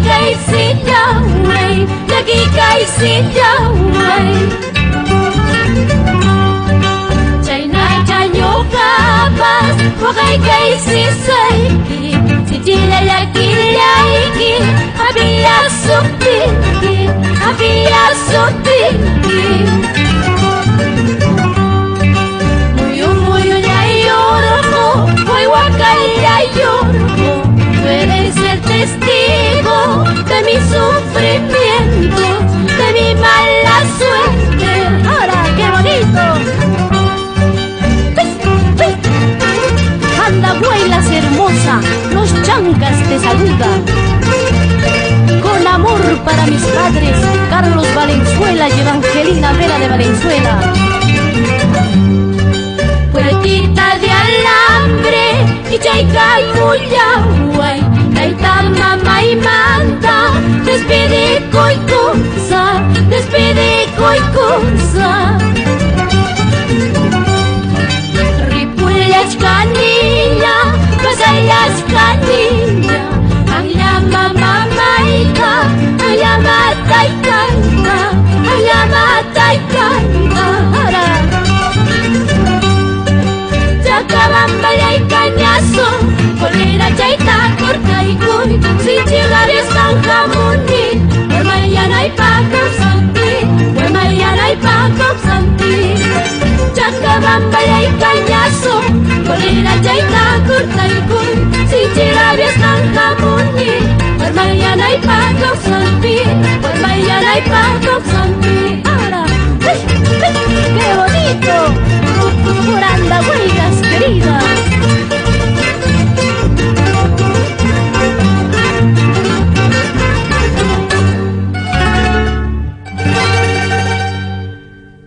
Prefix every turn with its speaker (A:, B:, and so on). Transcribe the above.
A: kay sinjaway, lagi kay sinjaway. Chay na chanyo kapas, wakay kay sisayki, si jila lagi laiki, habiya supinki, habiya supinki. Muyo ya yorko, hoy wakay ya yorko, tú eres el testigo de mi sufrimiento, de mi mala suerte. Ahora, qué bonito. Anda, vuelas hermosa, los chancas te saludan. Con amor para mis padres, Carlos Valenzuela y Evangelina Vera de Valenzuela. Puertita de alambre y chaicay muyahuay, taita mamá y manta, despide coiconza, despide coiconza. Ripullas canilla, pasayas canilla, ang llama mamaika, ang llama taikanta, ang llama taikanta. Chacabambaya y cañazo, colera chaita corcaicui, si chigares canjamuni, pues mañana hay paco santi, pues mañana hay paco santi. Chacabambaya y cañazo, colera chaita corcaicui, si chigares canjamuni, pues mañana hay paco santi, pues mañana hay paco santi.